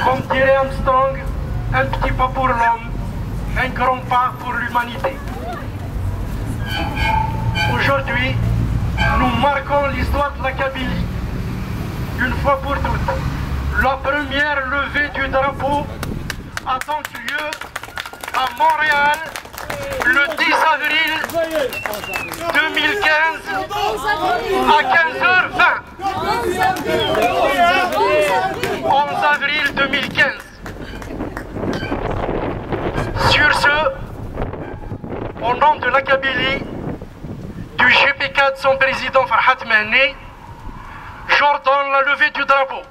Comme dirait Armstrong, un petit pas pour l'homme, un grand pas pour l'humanité. Aujourd'hui, nous marquons l'histoire de la Kabylie, une fois pour toutes. La première levée du drapeau a donc lieu à Montréal le 10 avril 2015 à 15h20. 11 avril 2015. Sur ce, au nom de la Kabylie, du GP4 de son président Farhat Mehni, j'ordonne la levée du drapeau.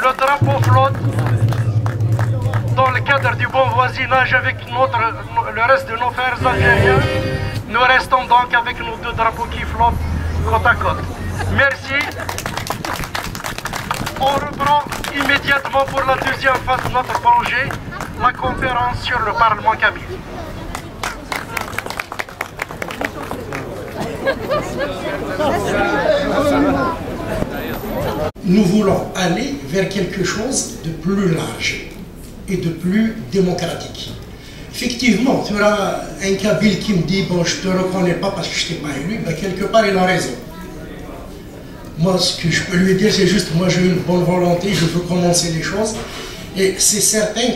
Le drapeau flotte dans le cadre du bon voisinage avec le reste de nos frères algériens. Nous restons donc avec nos deux drapeaux qui flottent côte à côte. Merci. On reprend immédiatement pour la deuxième phase de notre projet, la conférence sur le Parlement kabyle. Nous voulons aller vers quelque chose de plus large et de plus démocratique. Effectivement, tu auras un Kabyle qui me dit « bon, je ne te reconnais pas parce que je ne t'ai pas élu », ben, quelque part il a raison. Moi, ce que je peux lui dire, c'est juste, moi j'ai une bonne volonté, je veux commencer les choses. Et c'est certain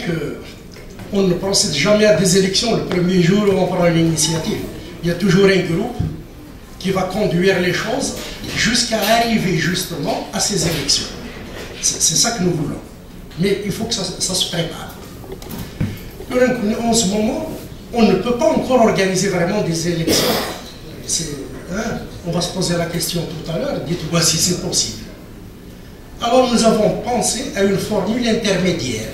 qu'on ne procède jamais à des élections le premier jour où on prend l'initiative. Il y a toujours un groupe qui va conduire les choses jusqu'à arriver justement à ces élections. C'est ça que nous voulons. Mais il faut que ça se prépare. En ce moment, on ne peut pas encore organiser vraiment des élections. On va se poser la question tout à l'heure, dites-moi si c'est possible. Alors nous avons pensé à une formule intermédiaire,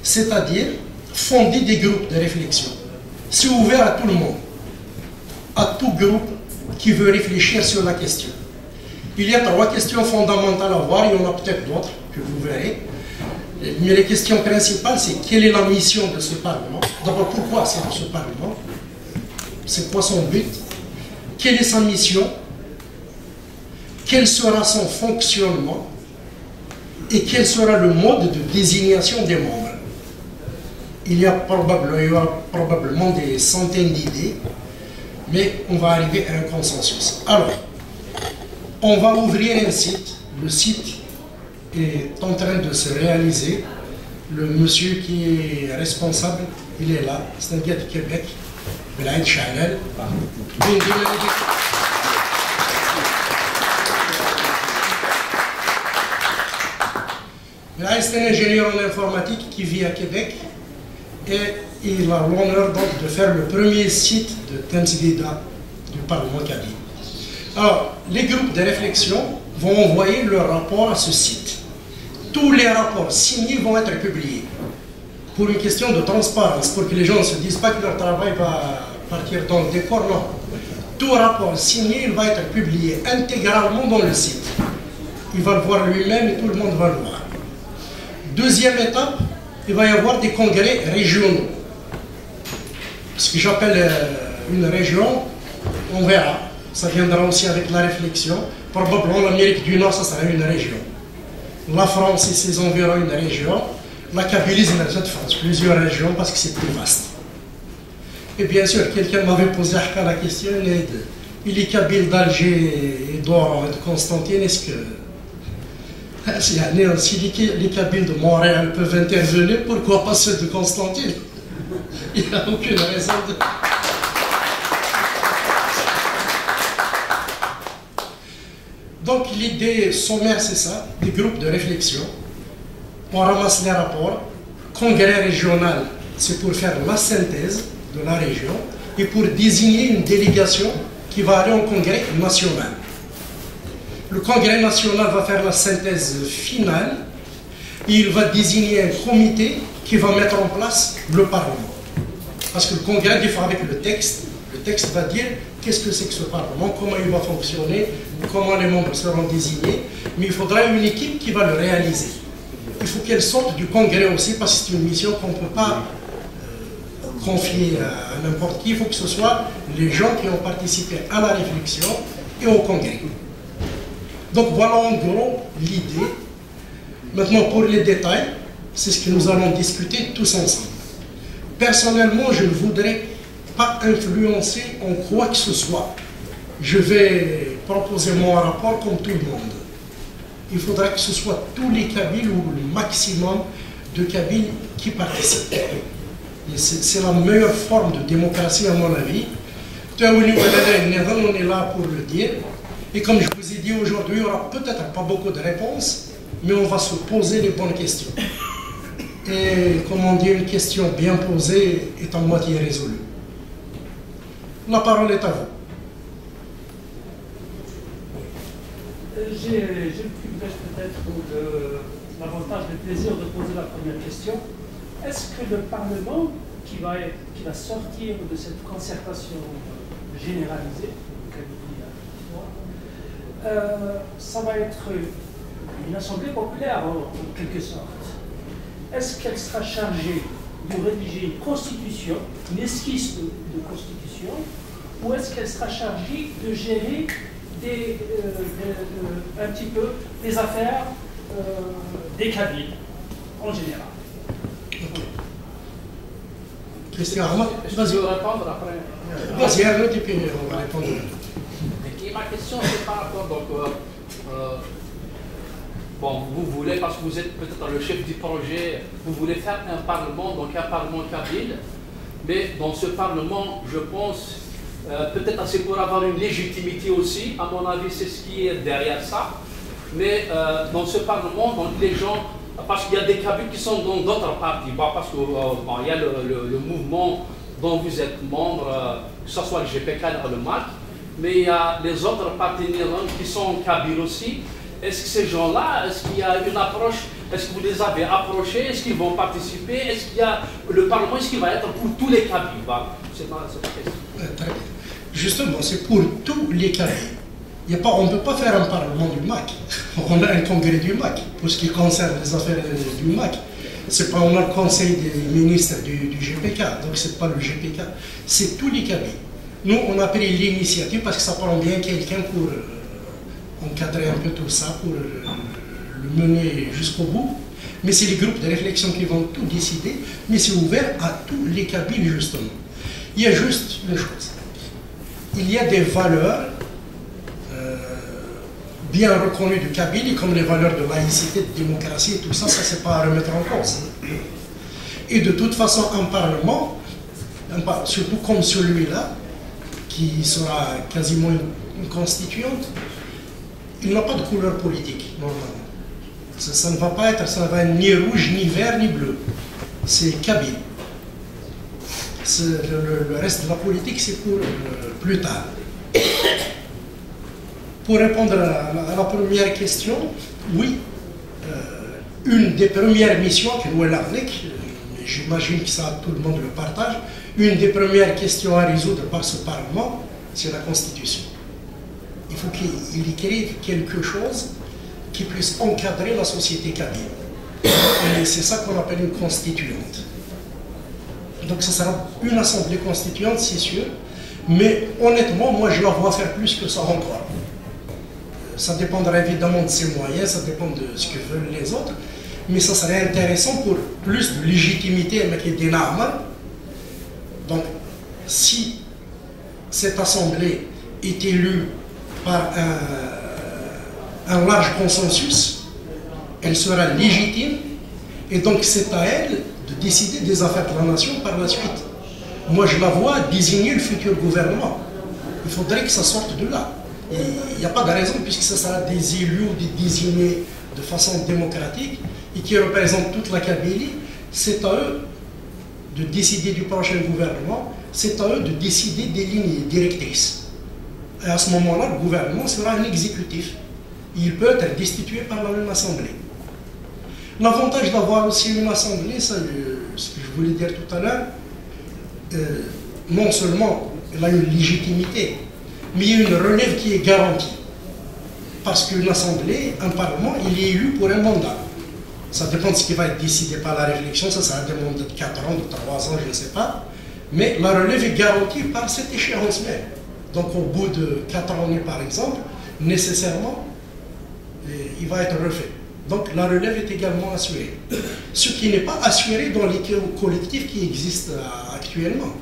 c'est-à-dire fonder des groupes de réflexion. C'est ouvert à tout le monde, à tout groupe qui veut réfléchir sur la question. Il y a 3 questions fondamentales à voir, il y en a peut-être d'autres que vous verrez. Mais les questions principales, c'est quelle est la mission de ce Parlement? D'abord, pourquoi c'est ce Parlement? C'est quoi son but? Quelle est sa mission? Quel sera son fonctionnement? Et quel sera le mode de désignation des membres? Il y aura probablement des centaines d'idées, mais on va arriver à un consensus. Alors, on va ouvrir un site. Le site est en train de se réaliser. Le monsieur qui est responsable, il est là. C'est un gars du Québec, Belaïd Chanel. Belaïd, c'est un ingénieur en informatique qui vit à Québec et il a l'honneur donc de faire le premier site de Temsdida du Parlement kabyle. Alors, les groupes de réflexion vont envoyer leur rapport à ce site. Tous les rapports signés vont être publiés pour une question de transparence, pour que les gens ne se disent pas que leur travail va partir dans le décor, non. Tout rapport signé, il va être publié intégralement dans le site. Il va le voir lui-même et tout le monde va le voir. Deuxième étape, il va y avoir des congrès régionaux. Ce que j'appelle une région, on verra. Ça viendra aussi avec la réflexion. Probablement l'Amérique du Nord, ça sera une région. La France et ses environs, une région. La Kabylie, c'est France, plusieurs régions parce que c'est plus vaste. Et bien sûr, quelqu'un m'avait posé la question, il est Kabyle d'Alger et d'Oran et de Constantine, est-ce que si les Kabyles de Montréal peuvent intervenir, pourquoi pas ceux de Constantine? Il n'y a aucune raison de... Donc l'idée sommaire, c'est ça, des groupes de réflexion. On ramasse les rapports. Congrès régional, c'est pour faire la synthèse de la région et pour désigner une délégation qui va aller au congrès national. Le congrès national va faire la synthèse finale et il va désigner un comité qui va mettre en place le Parlement. Parce que le congrès, il faut avec le texte va dire qu'est-ce que c'est que ce Parlement, comment il va fonctionner, comment les membres seront désignés, mais il faudra une équipe qui va le réaliser. Il faut qu'elle sorte du Congrès aussi, parce que c'est une mission qu'on ne peut pas confier à n'importe qui. Il faut que ce soit les gens qui ont participé à la réflexion et au Congrès. Donc voilà en gros l'idée. Maintenant pour les détails, c'est ce que nous allons discuter tous ensemble. Personnellement, je ne voudrais pas influencer en quoi que ce soit. Je vais proposer mon rapport comme tout le monde. Il faudra que ce soit tous les Kabyles ou le maximum de Kabyles qui participent. C'est la meilleure forme de démocratie à mon avis. On est là pour le dire. Et comme je vous ai dit aujourd'hui, il n'y aura peut-être pas beaucoup de réponses, mais on va se poser les bonnes questions. Et comme on dit, une question bien posée est en moitié résolue. La parole est à vous. J'ai le privilège peut-être ou l'avantage, le plaisir de poser la première question. Est-ce que le Parlement qui va sortir de cette concertation généralisée, ça va être une assemblée populaire en quelque sorte? Est-ce qu'elle sera chargée de rédiger une constitution, une esquisse de constitution, ou est-ce qu'elle sera chargée de gérer un petit peu les affaires des Kabyles en général? Christian Ahmad, vas-y. Je vais répondre après. Vas-y, arrête et puis on va répondre. Ma question, c'est par rapport, donc, bon, vous voulez, parce que vous êtes peut-être le chef du projet, vous voulez faire un parlement, donc un parlement kabyle, mais dans ce parlement, je pense, peut-être c'est pour avoir une légitimité aussi, à mon avis, c'est ce qui est derrière ça, mais dans ce parlement, donc les gens, parce qu'il y a des Kabyles qui sont dans d'autres partis, bon, parce qu'il y a le mouvement dont vous êtes membre, que ce soit le GPK ou le MAC, mais il y a les autres partenaires qui sont Kabyles aussi. Est-ce que ces gens-là, est-ce qu'il y a une approche, est-ce que vous les avez approchés, est-ce qu'ils vont participer, est-ce qu'il y a le Parlement, est-ce qu'il va être pour tous les Kabyles? C'est ma question. Très bien. Justement, c'est pour tous les Kabyles. On ne peut pas faire un Parlement du MAC. On a un congrès du MAC, pour ce qui concerne les affaires du MAC. On a le conseil des ministres du GPK, donc ce n'est pas le GPK, c'est tous les Kabyles. Nous, on a pris l'initiative parce que ça prend bien quelqu'un pour encadrer un peu tout ça, pour le mener jusqu'au bout. Mais c'est les groupes de réflexion qui vont tout décider, mais c'est ouvert à tous les Kabyles, justement. Il y a juste une chose. Il y a des valeurs bien reconnues du Kabylie, comme les valeurs de laïcité, de démocratie et tout ça, ça c'est pas à remettre en cause. Et de toute façon, un Parlement, surtout comme celui-là, qui sera quasiment une constituante, il n'a pas de couleur politique, normalement. Ça ne va pas être, ça ne va être ni rouge, ni vert, ni bleu. C'est Kabyle. Le reste de la politique, c'est pour plus tard. Pour répondre à la première question, oui, une des premières missions que nous avons, j'imagine que ça tout le monde le partage, une des premières questions à résoudre par ce Parlement, c'est la Constitution. Il faut qu'il écrive quelque chose qui puisse encadrer la société kabyle. Et c'est ça qu'on appelle une constituante. Donc ça sera une assemblée constituante, c'est sûr, mais honnêtement, moi je la vois faire plus que ça encore. Ça dépendra évidemment de ses moyens, ça dépend de ce que veulent les autres, mais ça serait intéressant pour plus de légitimité avec des normes. Donc, si cette assemblée est élue par un large consensus, elle sera légitime, et donc c'est à elle de décider des affaires de la nation par la suite. Moi, je la vois désigner le futur gouvernement. Il faudrait que ça sorte de là. Il n'y a pas de raison, puisque ce sera des élus ou des désignés de façon démocratique et qui représentent toute la Kabylie. C'est à eux de décider du prochain gouvernement, c'est à eux de décider des lignes directrices. Et à ce moment-là, le gouvernement sera un exécutif. Il peut être destitué par la même assemblée. L'avantage d'avoir aussi une assemblée, ça, ce que je voulais dire tout à l'heure, non seulement elle a une légitimité, mais il y a une relève qui est garantie. Parce qu'une assemblée, un parlement, il est élu pour un mandat. Ça dépend de ce qui va être décidé par la réflexion, ça sera des mandats de 4 ans, de 3 ans, je ne sais pas. Mais la relève est garantie par cette échéance même. Donc au bout de 4 années, par exemple, nécessairement, il va être refait. Donc la relève est également assurée. Ce qui n'est pas assuré dans les collectifs qui existent actuellement.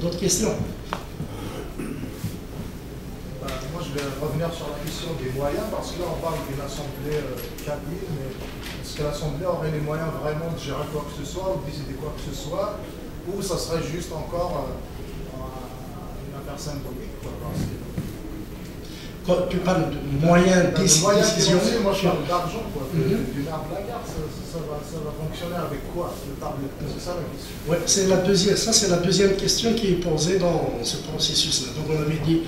D'autres questions? Moi, je vais revenir sur la question des moyens, parce que là, on parle d'une assemblée kabyle, mais est-ce que l'assemblée aurait les moyens vraiment de gérer quoi que ce soit, ou de décider quoi que ce soit, ou ça serait juste encore une affaire symbolique, quoi, Quand tu parles de moyens de décision, moi je parle d'argent, quoi. Du nerf de la guerre, ça va fonctionner avec quoi? C'est ça la question. Ouais, c'est la deuxième question qui est posée dans ce processus-là. Donc on avait dit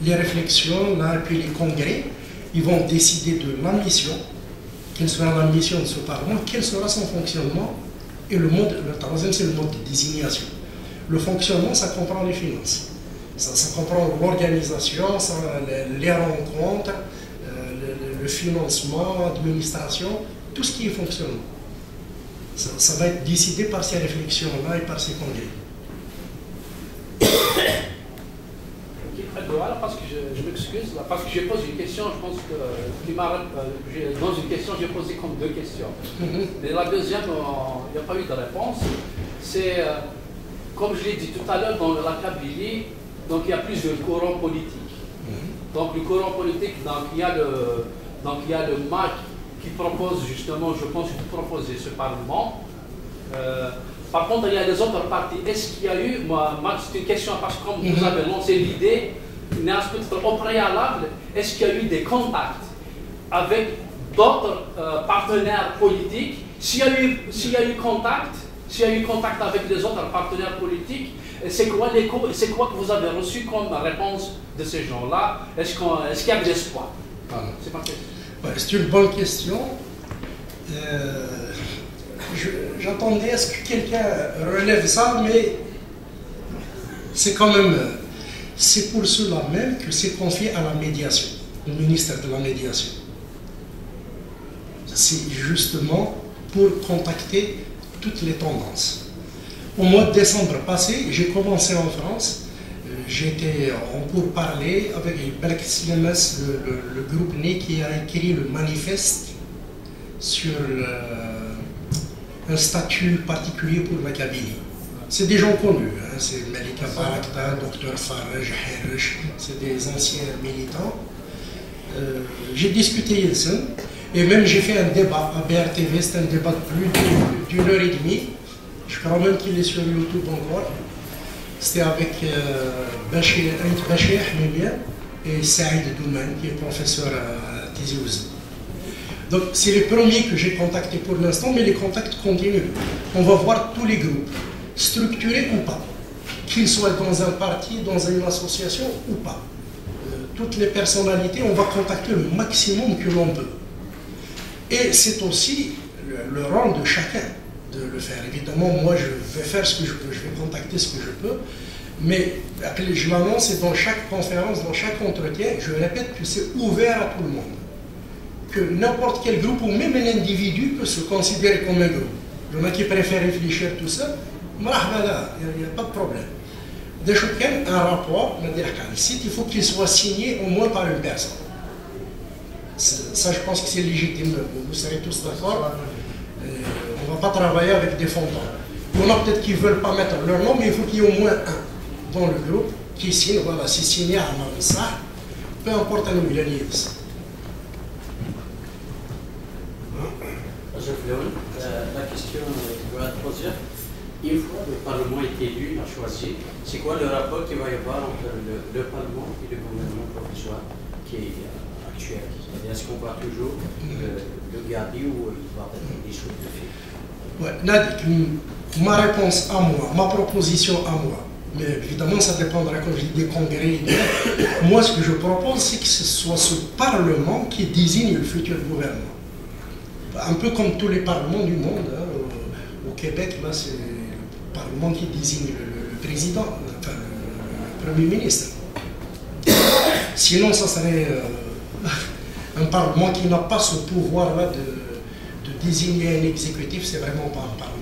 les réflexions, là, et puis les congrès, ils vont décider de la mission, quelle sera la mission de ce Parlement, quel sera son fonctionnement, et le troisième c'est le mode de désignation. Le fonctionnement, ça comprend les finances. Ça comprend l'organisation, les rencontres, le financement, l'administration, tout ce qui est fonctionnement. Ça va être décidé par ces réflexions-là et par ces congrès. Voilà, parce que je m'excuse, parce que j'ai posé une question, je pense que dans une question, j'ai posé comme 2 questions. Mais la deuxième, il n'y a pas eu de réponse. C'est, comme je l'ai dit tout à l'heure, dans la Kabylie, donc il y a plusieurs courants politiques. Donc le courant politique, donc il y a le MAC qui propose justement, je pense, de proposer ce Parlement. Par contre, il y a les autres partis. Est-ce qu'il y a eu, moi c'est une question parce que comme vous avez lancé l'idée, peut-être au préalable, est-ce qu'il y a eu des contacts avec d'autres partenaires politiques? S'il y a eu contact avec les autres partenaires politiques, c'est quoi que vous avez reçu comme réponse de ces gens-là? Est-ce qu'il y a de l'espoir? C'est ma question. Ouais, c'est une bonne question. J'attendais à ce que quelqu'un relève ça, mais c'est quand même... C'est pour cela même que c'est confié à la médiation, au ministère de la médiation. C'est justement pour contacter toutes les tendances. Au mois de décembre passé, j'ai commencé en France. J'étais en pourparlers avec Belk Slemes, le groupe né qui a écrit le manifeste sur un statut particulier pour la Kabylie. C'est des gens connus, hein. C'est Malika Barakta, Dr Faraj, Harish, c'est des anciens militants. J'ai discuté Yeltsin, et même j'ai fait un débat à BRTV, c'est un débat de plus d'1 heure et demie. Je crois même qu'il est sur YouTube encore. C'était avec Bachir Hmimia et Saïd Douman, qui est professeur à Tizi Ouzou. Donc c'est les premiers que j'ai contactés pour l'instant, mais les contacts continuent. On va voir tous les groupes, structurés ou pas, qu'ils soient dans un parti, dans une association ou pas. Toutes les personnalités, on va contacter le maximum que l'on peut. Et c'est aussi le rôle de chacun de le faire. Évidemment, moi je vais faire ce que je peux, je vais contacter ce que je peux, mais je l'annonce, et dans chaque conférence, dans chaque entretien, je répète que c'est ouvert à tout le monde. Que n'importe quel groupe, ou même un individu, peut se considérer comme un groupe. Il y en a qui préfèrent réfléchir tout seul, il n'y a pas de problème. Dès qu'il y a un rapport, il faut qu'il soit signé au moins par une personne. Ça, je pense que c'est légitime, vous serez tous d'accord. On ne va pas travailler avec des fantômes. Il y en a peut-être qui ne veulent pas mettre leur nom, mais il faut qu'il y ait au moins un dans le groupe qui signe. Voilà, c'est signé à ça, peu importe à nous, il y a la question que je vais te poser, une fois le Parlement est élu, a choisi, c'est quoi le rapport qu'il va y avoir entre le Parlement et le gouvernement provisoire qui est actuel? Est-ce qu'on voit toujours le garder ou il va être des choses de fait? Ouais, ma réponse à moi, ma proposition à moi, mais évidemment ça dépendra, comme je dis, des congrès. Moi, ce que je propose, c'est que ce soit ce Parlement qui désigne le futur gouvernement. Un peu comme tous les parlements du monde, hein. Au Québec, là, c'est Parlement qui désigne le président, enfin le Premier ministre. Sinon, ça serait un Parlement qui n'a pas ce pouvoir-là de désigner un exécutif, c'est vraiment pas un Parlement.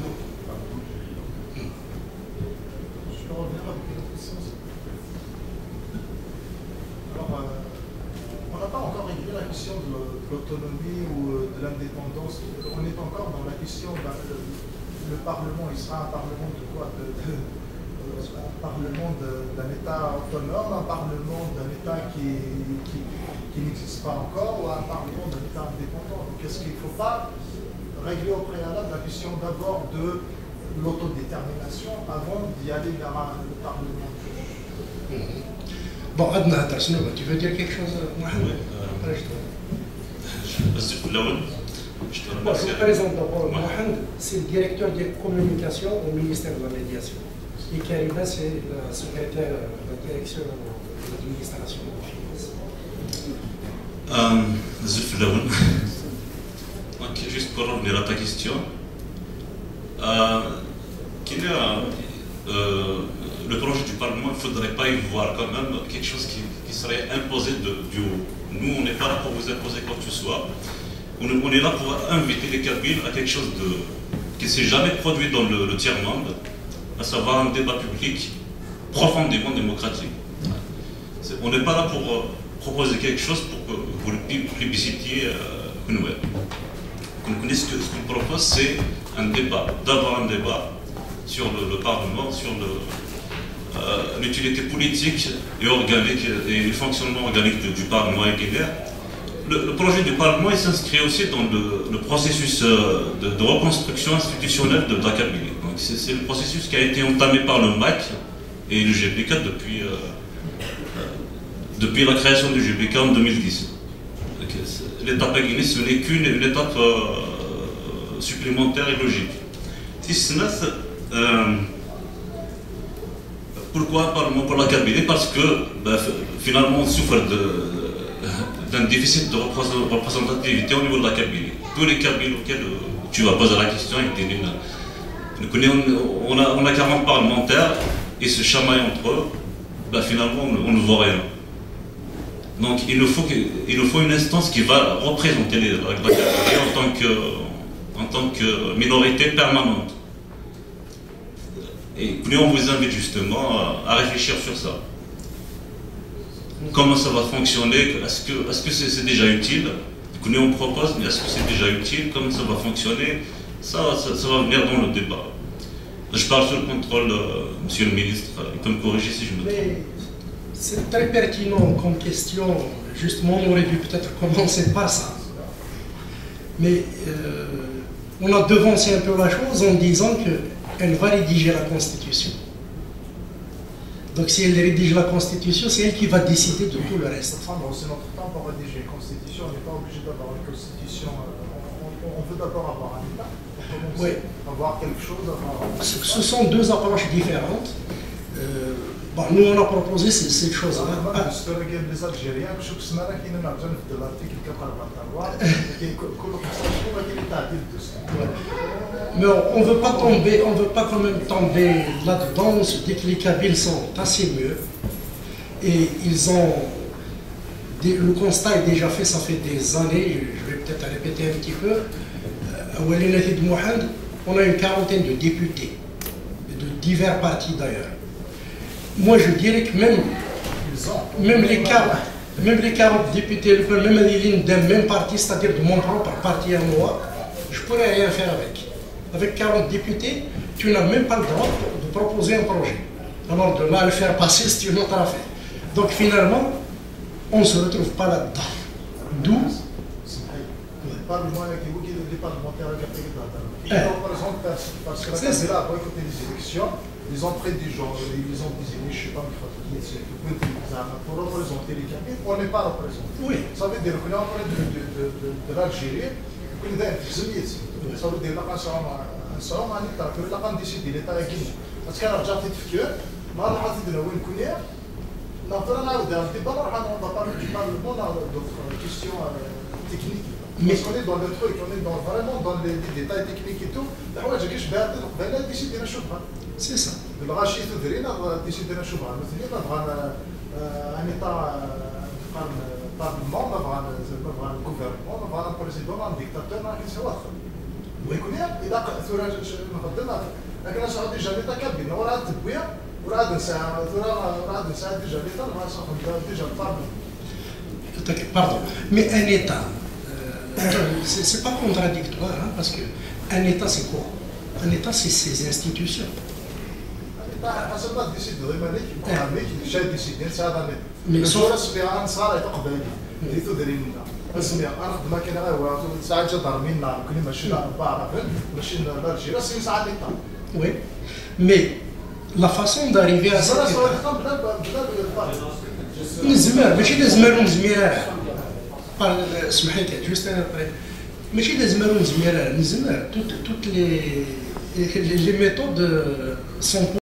De l'autonomie ou de l'indépendance, on est encore dans la question, le Parlement, il sera un Parlement de quoi? Un Parlement d'un État autonome, un Parlement d'un État qui n'existe pas encore, ou un Parlement d'un État indépendant. Donc est-ce qu'il ne faut pas régler au préalable la question d'abord de l'autodétermination avant d'y aller vers le Parlement? Bon, Adna, tu veux dire quelque chose, Mohamed? Bon, je vous présente d'abord Mohamed, c'est le directeur des communications au ministère de la Médiation. Et Karima, c'est la secrétaire de la direction de l'administration de la finance. Juste pour revenir à ta question, le projet du Parlement, il ne faudrait pas y voir quand même quelque chose qui serait imposé du haut. Nous, on n'est pas là pour vous imposer quoi que ce soit. On est là pour inviter les Kabyles à quelque chose qui ne s'est jamais produit dans le tiers-monde, à savoir un débat public profondément démocratique. On n'est pas là pour proposer quelque chose pour que vous le plébiscitiez. Ce qu'on propose, c'est un débat, d'avoir un débat sur le Parlement, sur l'utilité politique et organique et le fonctionnement organique du Parlement et guinéen. Le projet du Parlement s'inscrit aussi dans le processus de reconstruction institutionnelle de la Kabylie. C'est le processus qui a été entamé par le MAC et le GBK depuis la création du GBK en 2010. L'étape à Guinée, ce n'est qu'une étape supplémentaire et logique. Pourquoi Parlement pour la Kabylie? Parce que finalement on souffre d'un déficit de représentativité au niveau de la Kabylie. Tous les Kabyles auxquels tu vas poser la question, on a 40 parlementaires et se chamaillent entre eux, finalement on ne voit rien. Donc il nous faut une instance qui va représenter la Kabylie en tant que minorité permanente. Et nous, on vous invite justement à réfléchir sur ça. Comment ça va fonctionner? Est-ce que c'est déjà utile? Nous, on propose, mais est-ce que c'est déjà utile? Comment ça va fonctionner? Ça va venir dans le débat. Je parle sous le contrôle, monsieur le ministre. Il peut me corriger si je me trompe. C'est très pertinent comme question. Justement, on aurait dû peut-être commencer par ça. Mais on a devancé un peu la chose en disant qu'elle va rédiger la Constitution. Donc si elle rédige la Constitution, c'est elle qui va décider de tout le reste. C'est notre temps pour rédiger une Constitution. On n'est pas obligé d'avoir une Constitution. On veut d'abord avoir un État. Pour commencer, avoir quelque chose. Ce sont deux approches différentes. Nous, on a proposé cette chose-là. Les Algériens, mais on ne veut pas tomber, on ne veut pas quand même tomber là-dedans. On se dit que les Kabyles sont assez mieux. Et ils ont... Le constat est déjà fait, ça fait des années, je vais peut-être répéter un petit peu. On a une quarantaine de députés, de divers partis d'ailleurs. Moi, je dirais que même les 40 députés, même les lignes d'un même parti, c'est-à-dire de mon propre parti à moi, je ne pourrais rien faire avec. Avec 40 députés, tu n'as même pas le droit de proposer un projet. Alors de là, le faire passer, c'est une autre affaire. Donc finalement, on ne se retrouve pas là-dedans. D'où ils ont pris des gens, ils ont désigné, je ne sais pas, pour représenter les Kabyles, on n'est pas représenté. Oui. Ça veut dire qu'on est en train de l'Algérie, qu'on est dans les Zélites. Ça veut dire qu'on a décidé l'État à Guinée. Parce qu'on a déjà fait de figure, mais on a dit de nous connaître. On va parler du Parlement, d'autres questions techniques. Mais on est dans le truc, on est vraiment dans les détails techniques et tout. c'est ça. بالغاشي تدرينا ديسيدينا شو بغا مثلا بغا ان ايطا بارلمون بغا غوفرنمون بغا بريزيدون ان ديكتاتور ما كاينش واخر ويكون اذا ثورة نقدمها لكن اش ديجا ليطا كابين ورا تبويا ورا نساء ورا نساء ديجا ليطا ما صافي ديجا البارلمون. Pardon, mais un État, c'est pas contradictoire, hein, parce que un État c'est quoi? Un État c'est ses institutions. حسب ما ديسيد غيمانيك مالك شاد ديسيد هذا مي صورة سميها صار يتقبل اللي تدري لنا اسمع انا خدمه كاين غير ساعات جا ضربينا كل ماشي بعرف ماشي بالجي راسي ساعات يطلع. Oui, mais la façon d'arriver à صار cette صار étape, بدا نزمر ماشي لازم نزميرها. اسمح لي juste ماشي لازم نزميرها، نزمر toutes les méthodes sont